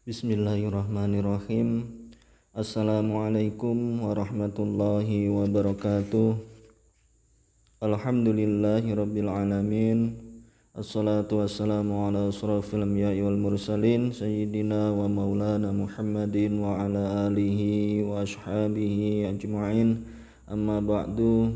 Bismillahirrahmanirrahim. Assalamualaikum warahmatullahi wabarakatuh. Alhamdulillahirabbil alamin. Assalatu wassalamu ala asrofil anbiya'i wal mursalin sayyidina wa maulana Muhammadin wa ala alihi wa ashabihi ajma'in. Amma ba'du.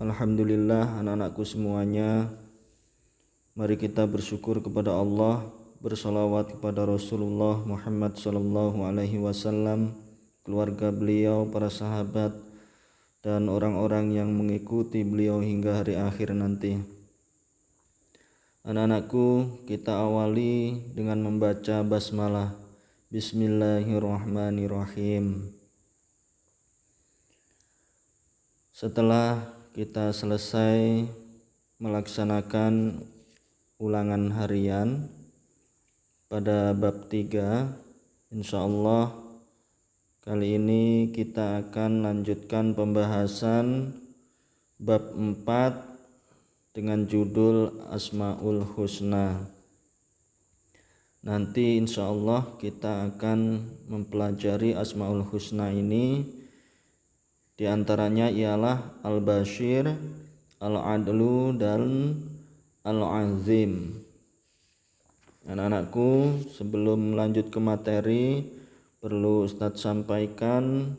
Alhamdulillah, anak-anakku semuanya, mari kita bersyukur kepada Allah, bersalawat kepada Rasulullah Muhammad sallallahu alaihi wasallam, keluarga beliau, para sahabat, dan orang-orang yang mengikuti beliau hingga hari akhir nanti. Anak-anakku, kita awali dengan membaca basmalah. Bismillahirrahmanirrahim. Setelah kita selesai melaksanakan ulangan harian pada bab 3, insyaallah kali ini kita akan lanjutkan pembahasan bab 4 dengan judul Asmaul Husna. Nanti insyaallah kita akan mempelajari Asmaul Husna ini, di antaranya ialah Al-Bashir, Al-Adlu, dan Al-Azim. Anak-anakku, sebelum lanjut ke materi, perlu Ustadz sampaikan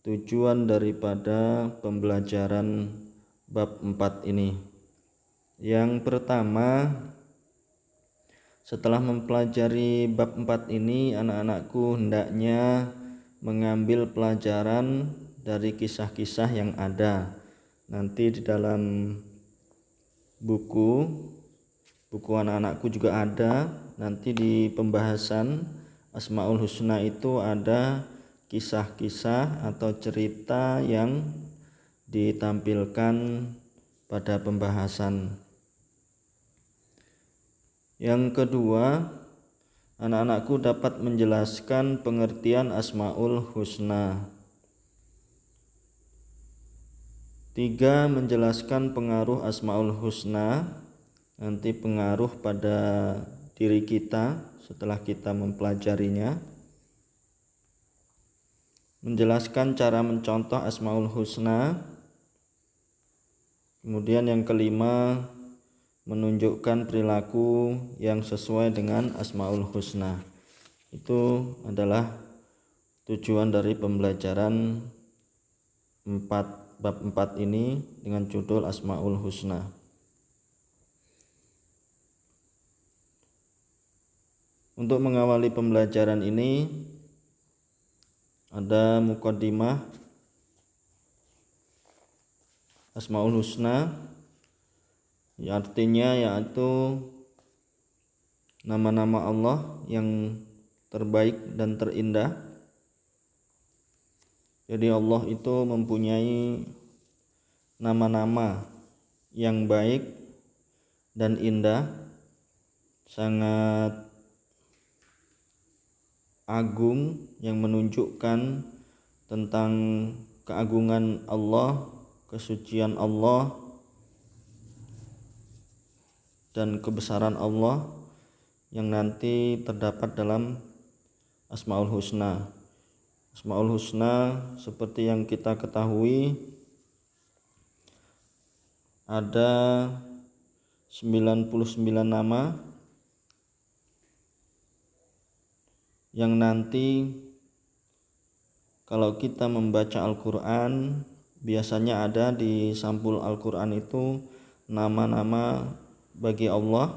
tujuan daripada pembelajaran bab 4 ini. Yang pertama, setelah mempelajari bab 4 ini, anak-anakku hendaknya mengambil pelajaran dari kisah-kisah yang ada. Nanti di dalam buku anak-anakku juga ada. Nanti di pembahasan Asmaul Husna itu ada kisah-kisah atau cerita yang ditampilkan pada pembahasan. Yang kedua, anak-anakku dapat menjelaskan pengertian Asmaul Husna. 3, menjelaskan pengaruh Asmaul Husna, nanti pengaruh pada diri kita setelah kita mempelajarinya. Menjelaskan cara mencontoh Asmaul Husna. Kemudian yang kelima, menunjukkan perilaku yang sesuai dengan Asmaul Husna. Itu adalah tujuan dari pembelajaran bab 4 ini dengan judul Asmaul Husna. Untuk mengawali pembelajaran ini ada muqaddimah Asmaul Husna, artinya yaitu nama-nama Allah yang terbaik dan terindah. Jadi Allah itu mempunyai nama-nama yang baik dan indah, sangat agung, yang menunjukkan tentang keagungan Allah, kesucian Allah, dan kebesaran Allah yang nanti terdapat dalam Asmaul Husna. Asmaul Husna seperti yang kita ketahui ada 99 nama yang nanti kalau kita membaca Al-Quran, biasanya ada di sampul Al-Quran itu nama-nama bagi Allah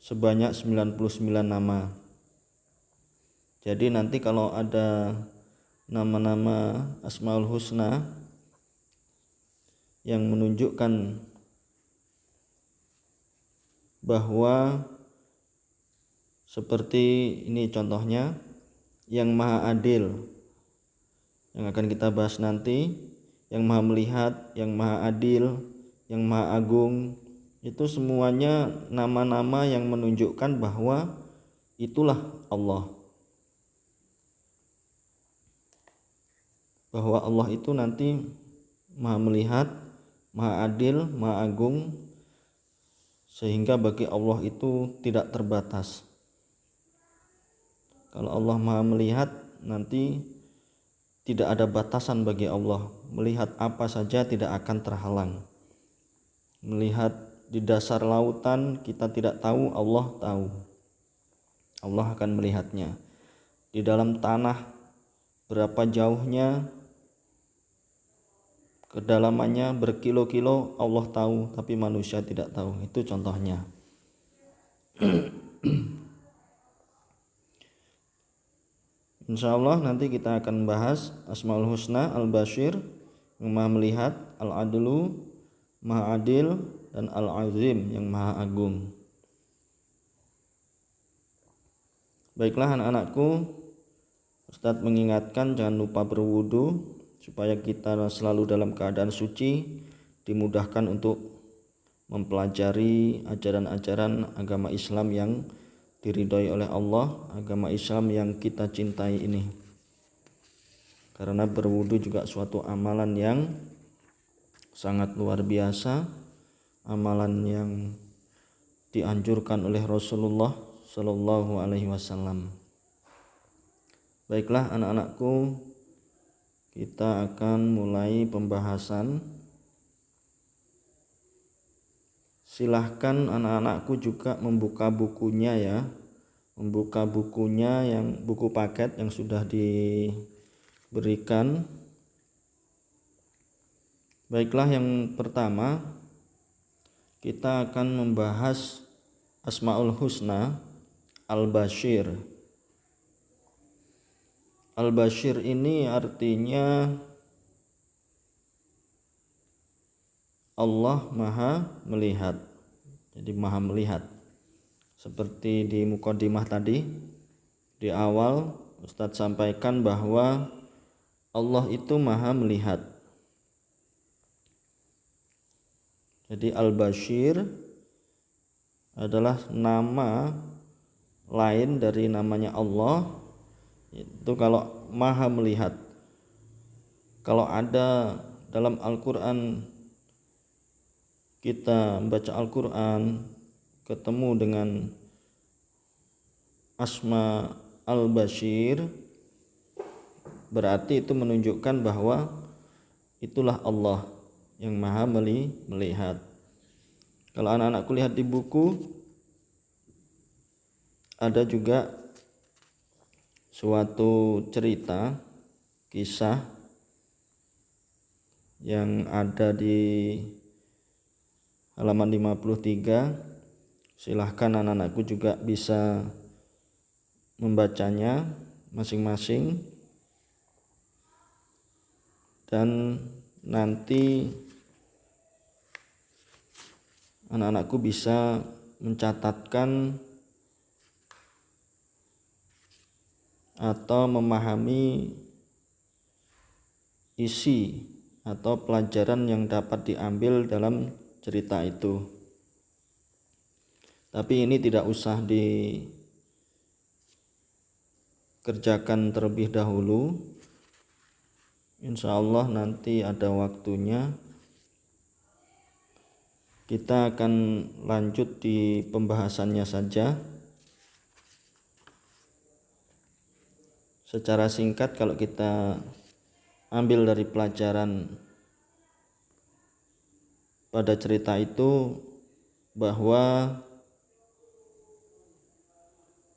sebanyak 99 nama. Jadi nanti kalau ada nama-nama Asmaul Husna yang menunjukkan bahwa seperti ini contohnya, yang Maha Adil, yang akan kita bahas nanti, yang Maha Melihat, yang Maha Adil, yang Maha Agung, itu semuanya nama-nama yang menunjukkan bahwa itulah Allah. Bahwa Allah itu nanti Maha Melihat, Maha Adil, Maha Agung, sehingga bagi Allah itu tidak terbatas. Kalau Allah Maha melihat, nanti tidak ada batasan bagi Allah. Melihat apa saja tidak akan terhalang. Melihat di dasar lautan kita tidak tahu, Allah tahu. Allah akan melihatnya. Di dalam tanah berapa jauhnya, kedalamannya berkilo-kilo, Allah tahu, tapi manusia tidak tahu. Itu contohnya. Insya Allah nanti kita akan bahas Asmaul Husna, Al-Bashir, yang Maha melihat, Al-Adlu, Maha adil, dan Al-Azim, yang Maha agung. Baiklah anak-anakku, Ustadz mengingatkan jangan lupa berwudu supaya kita selalu dalam keadaan suci, dimudahkan untuk mempelajari ajaran-ajaran agama Islam yang diridhoi oleh Allah, agama Islam yang kita cintai ini. Karena berwudu juga suatu amalan yang sangat luar biasa, amalan yang dianjurkan oleh Rasulullah Shallallahu Alaihi Wasallam. Baiklah anak-anakku, kita akan mulai pembahasan. Silahkan anak-anakku juga membuka bukunya ya, membuka bukunya yang buku paket yang sudah diberikan. Baiklah, yang pertama kita akan membahas Asmaul Husna, Al-Bashir. Al-Bashir ini artinya Allah Maha melihat. Jadi Maha melihat. Seperti di mukadimah tadi, di awal Ustadz sampaikan bahwa Allah itu Maha melihat. Jadi Al-Bashir adalah nama lain dari namanya Allah, itu kalau Maha melihat. Kalau ada dalam Al-Quran, kita membaca Al-Quran ketemu dengan Asma Al-Bashir, berarti itu menunjukkan bahwa itulah Allah yang Maha melihat. Kalau anak-anakku lihat di buku, ada juga suatu cerita, kisah yang ada di halaman 53. Silahkan anak-anakku juga bisa membacanya masing-masing, dan nanti anak-anakku bisa mencatatkan atau memahami isi atau pelajaran yang dapat diambil dalam cerita itu. Tapi ini tidak usah dikerjakan terlebih dahulu. Insya Allah nanti ada waktunya. Kita akan lanjut di pembahasannya saja. Secara singkat kalau kita ambil dari pelajaran pada cerita itu, bahwa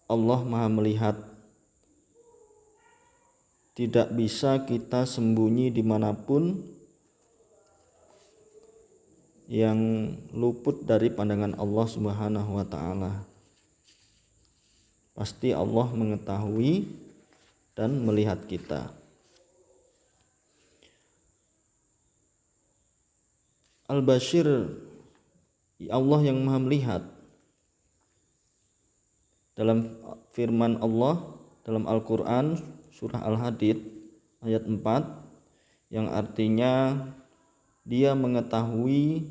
Allah Maha melihat. Tidak bisa kita sembunyi dimanapun yang luput dari pandangan Allah Subhanahu wa Ta'ala. Pasti Allah mengetahui dan melihat kita. Al-Bashir, Allah yang Maha melihat. Dalam firman Allah dalam Al-Quran surah Al-Hadid ayat 4, yang artinya Dia mengetahui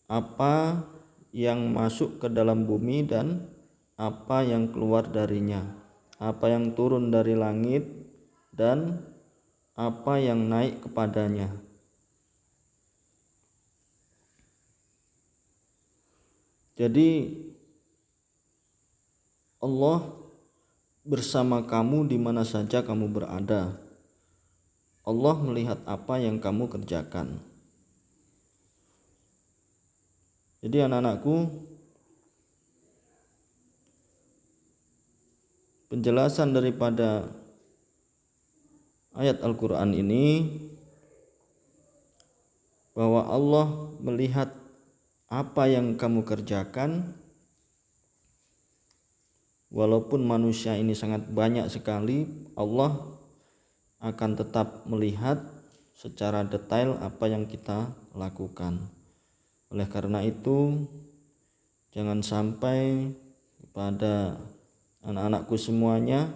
apa yang masuk ke dalam bumi dan apa yang keluar darinya, apa yang turun dari langit dan apa yang naik kepadanya. Jadi Allah bersama kamu di mana saja kamu berada. Allah melihat apa yang kamu kerjakan. Jadi anak-anakku, penjelasan daripada ayat Al-Quran ini bahwa Allah melihat apa yang kamu kerjakan. Walaupun manusia ini sangat banyak sekali, Allah akan tetap melihat secara detail apa yang kita lakukan. Oleh karena itu, jangan sampai kepada anak-anakku semuanya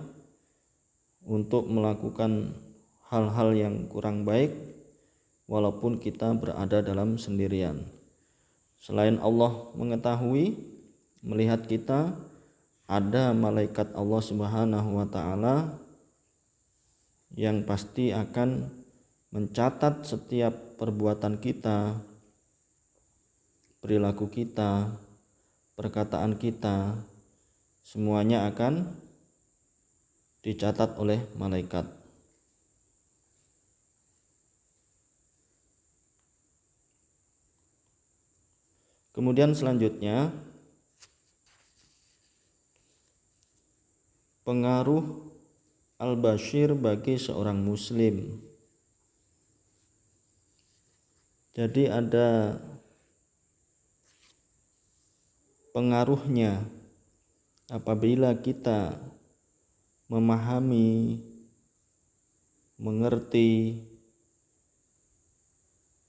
untuk melakukan hal-hal yang kurang baik walaupun kita berada dalam sendirian. Selain Allah mengetahui, melihat kita, ada malaikat Allah Subhanahu wa taala yang pasti akan mencatat setiap perbuatan kita, perilaku kita, perkataan kita, semuanya akan dicatat oleh malaikat. Kemudian selanjutnya, pengaruh al-bashir bagi seorang muslim. Jadi ada pengaruhnya apabila kita memahami, mengerti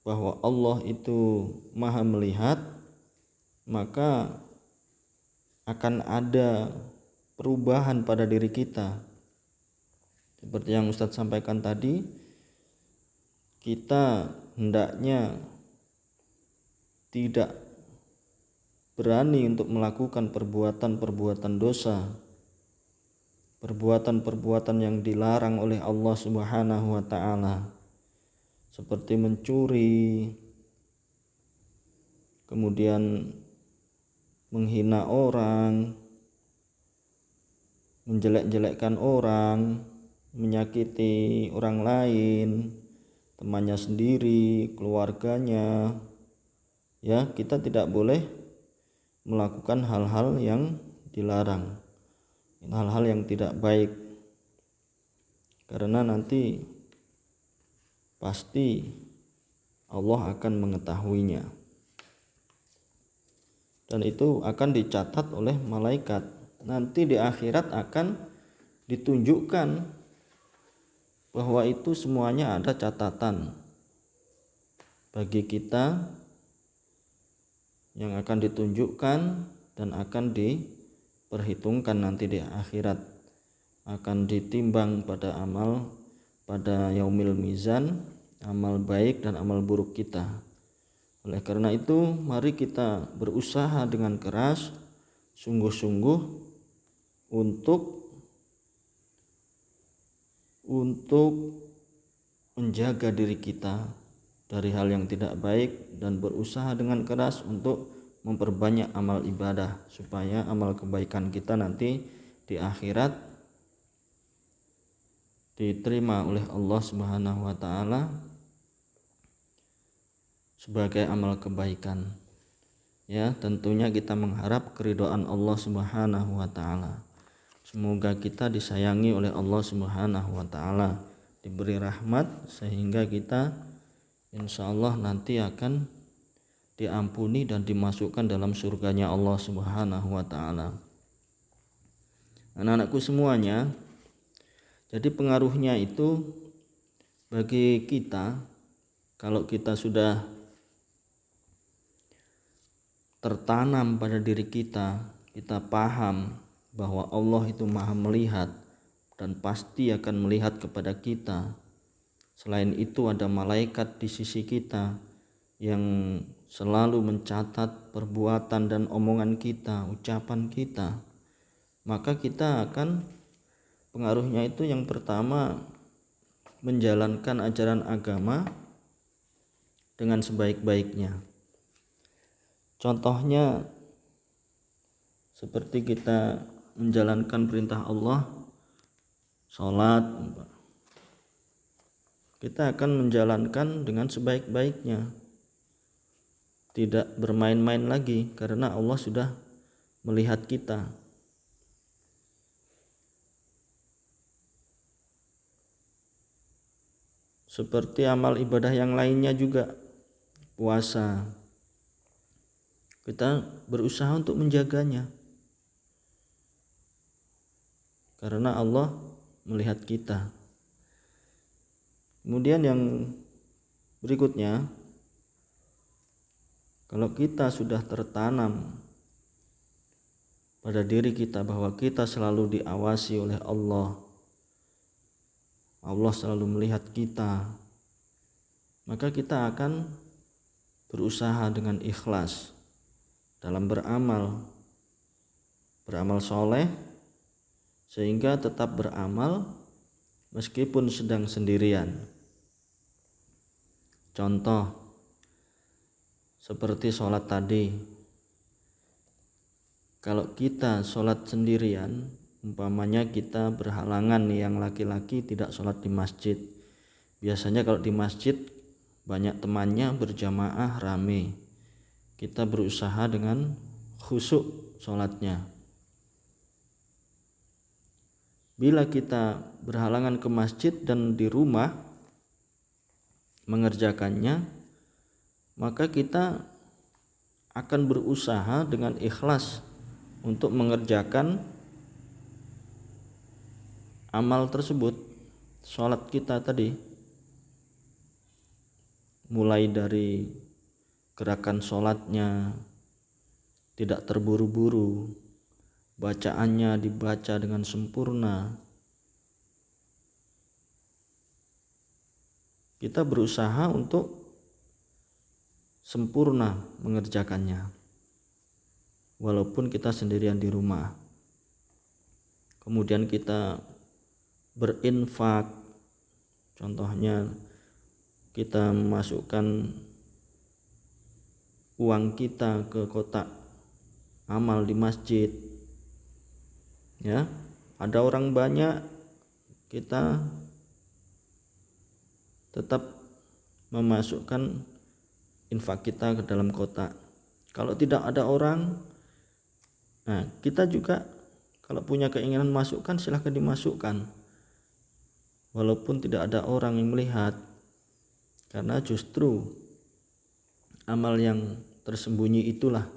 bahwa Allah itu Maha melihat, maka akan ada perubahan pada diri kita. Seperti yang Ustadz sampaikan tadi, kita hendaknya tidak berani untuk melakukan perbuatan-perbuatan dosa, perbuatan-perbuatan yang dilarang oleh Allah Subhanahu wa taala, seperti mencuri, kemudian menghina orang, menjelek-jelekkan orang, menyakiti orang lain, temannya sendiri, keluarganya. Ya, kita tidak boleh melakukan hal-hal yang dilarang, hal-hal yang tidak baik, karena nanti pasti Allah akan mengetahuinya, dan itu akan dicatat oleh malaikat. Nanti di akhirat akan ditunjukkan bahwa itu semuanya ada catatan bagi kita yang akan ditunjukkan dan akan diperhitungkan nanti di akhirat, akan ditimbang pada amal pada yaumil mizan, amal baik dan amal buruk kita. Oleh karena itu, mari kita berusaha dengan keras, sungguh-sungguh untuk menjaga diri kita dari hal yang tidak baik dan berusaha dengan keras untuk memperbanyak amal ibadah supaya amal kebaikan kita nanti di akhirat diterima oleh Allah Subhanahu wa taala sebagai amal kebaikan. Ya, tentunya kita mengharap keridhaan Allah Subhanahu wa taala. Semoga kita disayangi oleh Allah Subhanahu wa taala, diberi rahmat sehingga kita insya Allah nanti akan diampuni dan dimasukkan dalam surganya Allah Subhanahu wa taala. Anak-anakku semuanya, jadi pengaruhnya itu bagi kita, kalau kita sudah tertanam pada diri kita, kita paham bahwa Allah itu Maha melihat dan pasti akan melihat kepada kita. Selain itu ada malaikat di sisi kita yang selalu mencatat perbuatan dan omongan kita, ucapan kita. Maka kita akan, pengaruhnya itu yang pertama, menjalankan ajaran agama dengan sebaik-baiknya. Contohnya seperti kita menjalankan perintah Allah sholat, kita akan menjalankan dengan sebaik-baiknya, tidak bermain-main lagi, karena Allah sudah melihat kita. Seperti amal ibadah yang lainnya juga, puasa, kita berusaha untuk menjaganya, karena Allah melihat kita. Kemudian yang berikutnya, kalau kita sudah tertanam pada diri kita bahwa kita selalu diawasi oleh Allah, Allah selalu melihat kita, maka kita akan berusaha dengan ikhlas dalam beramal soleh, sehingga tetap beramal meskipun sedang sendirian. Contoh seperti sholat tadi, kalau kita sholat sendirian, umpamanya kita berhalangan nih, yang laki-laki tidak sholat di masjid. Biasanya kalau di masjid banyak temannya berjamaah rame, kita berusaha dengan khusyuk sholatnya. Bila kita berhalangan ke masjid dan di rumah mengerjakannya, maka kita akan berusaha dengan ikhlas untuk mengerjakan amal tersebut, sholat kita tadi, mulai dari gerakan sholatnya tidak terburu-buru, bacaannya dibaca dengan sempurna. Kita berusaha untuk sempurna mengerjakannya, walaupun kita sendirian di rumah. Kemudian kita berinfak, contohnya kita memasukkan uang kita ke kotak amal di masjid, ya, ada orang banyak, kita tetap memasukkan infak kita ke dalam kotak. Kalau tidak ada orang, nah kita juga kalau punya keinginan masukkan, silahkan dimasukkan, walaupun tidak ada orang yang melihat, karena justru amal yang tersembunyi itulah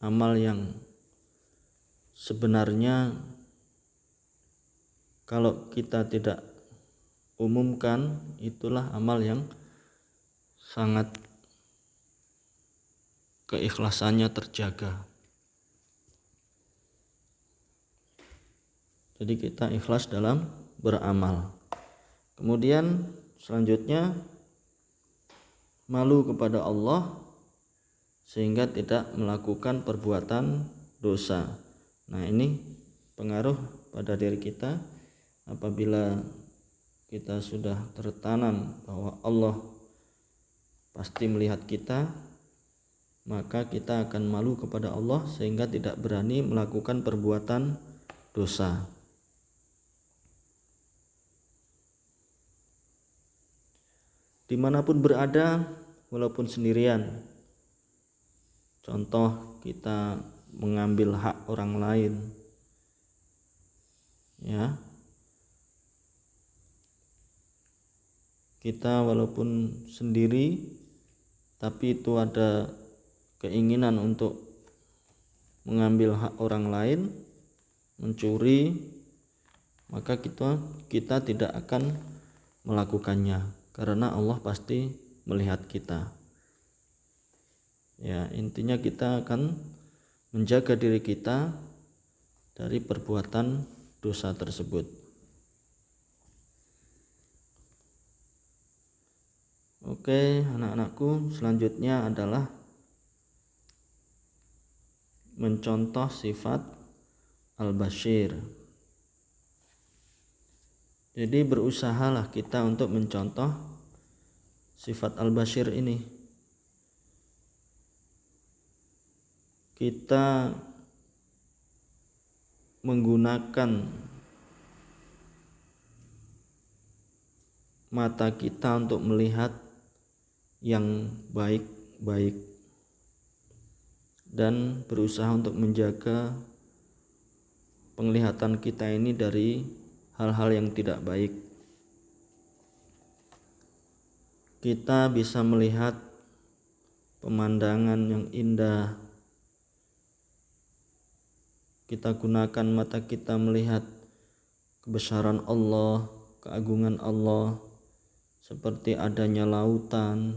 amal yang sebenarnya kalau kita tidak umumkan, itulah amal yang sangat keikhlasannya terjaga. Jadi kita ikhlas dalam beramal. Kemudian selanjutnya, malu kepada Allah sehingga tidak melakukan perbuatan dosa. Nah, ini pengaruh pada diri kita. Apabila kita sudah tertanam bahwa Allah pasti melihat kita, maka kita akan malu kepada Allah sehingga tidak berani melakukan perbuatan dosa. Dimanapun berada, walaupun sendirian, contoh kita mengambil hak orang lain, ya, kita walaupun sendiri tapi itu ada keinginan untuk mengambil hak orang lain, mencuri, maka kita tidak akan melakukannya, karena Allah pasti melihat kita. Ya, intinya kita akan menjaga diri kita dari perbuatan dosa tersebut. Oke, anak-anakku, selanjutnya adalah mencontoh sifat Al-Bashir. Jadi berusahalah kita untuk mencontoh sifat Al-Bashir ini. Kita menggunakan mata kita untuk melihat yang baik-baik dan berusaha untuk menjaga penglihatan kita ini dari hal-hal yang tidak baik. Kita bisa melihat pemandangan yang indah. Kita gunakan mata kita melihat kebesaran Allah, keagungan Allah, seperti adanya lautan,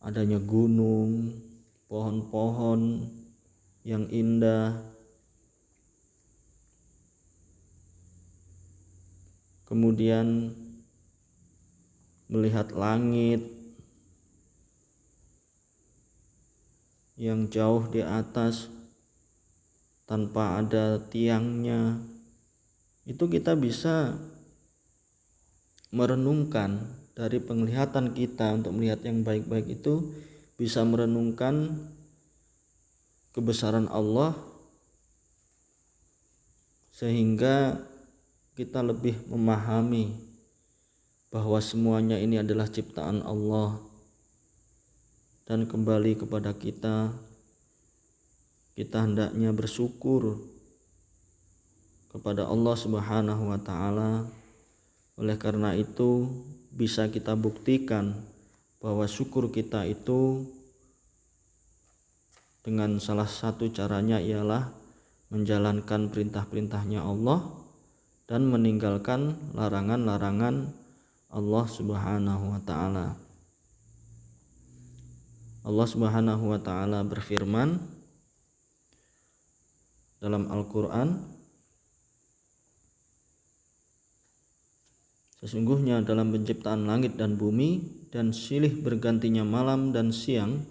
adanya gunung, pohon-pohon yang indah. Kemudian melihat langit yang jauh di atas tanpa ada tiangnya. Itu kita bisa merenungkan dari penglihatan kita untuk melihat yang baik-baik itu, bisa merenungkan kebesaran Allah sehingga kita lebih memahami bahwa semuanya ini adalah ciptaan Allah dan kembali kepada kita hendaknya bersyukur kepada Allah Subhanahu wa taala. Oleh karena itu bisa kita buktikan bahwa syukur kita itu dengan salah satu caranya ialah menjalankan perintah-perintahnya Allah dan meninggalkan larangan-larangan Allah Subhanahu wa taala. Allah Subhanahu wa taala berfirman dalam Al-Qur'an, sesungguhnya dalam penciptaan langit dan bumi dan silih bergantinya malam dan siang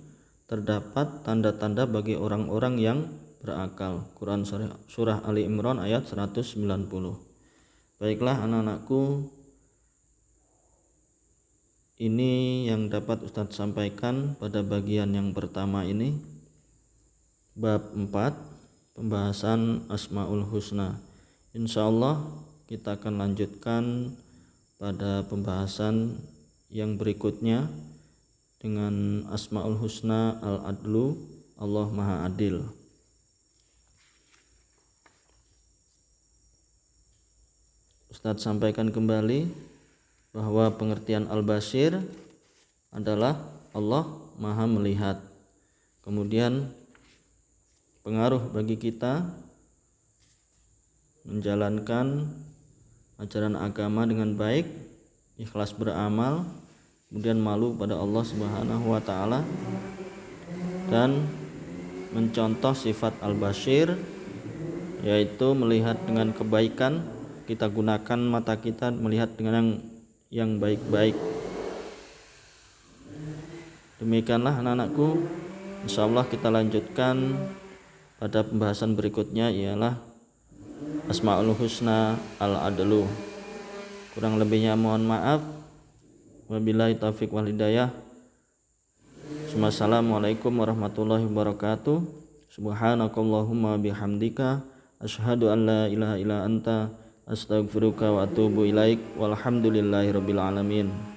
terdapat tanda-tanda bagi orang-orang yang berakal. Quran surah Ali Imran ayat 190. Baiklah anak-anakku, ini yang dapat Ustadz sampaikan pada bagian yang pertama ini, bab 4, pembahasan Asmaul Husna. Insyaallah kita akan lanjutkan pada pembahasan yang berikutnya dengan Asmaul Husna Al-Adlu, Allah Maha Adil. Ustadz sampaikan kembali bahwa pengertian Al-Basir adalah Allah Maha Melihat. Kemudian pengaruh bagi kita menjalankan ajaran agama dengan baik, ikhlas beramal, kemudian malu pada Allah Subhanahu wa taala, dan mencontoh sifat Al-Basir, yaitu melihat dengan kebaikan. Kita gunakan mata kita melihat dengan yang baik-baik. Demikianlah anak-anakku, insyaallah kita lanjutkan pada pembahasan berikutnya, ialah Asmaul Husna Al-Adlu. Kurang lebihnya mohon maaf. Wabillahi taufiq wal hidayah. Assalamualaikum warahmatullahi wabarakatuh. Subhanakallahumma bihamdika asyhadu an la ilaha illa anta astaghfiruka wa atubu ilaik. Walhamdulillahirabbil alamin.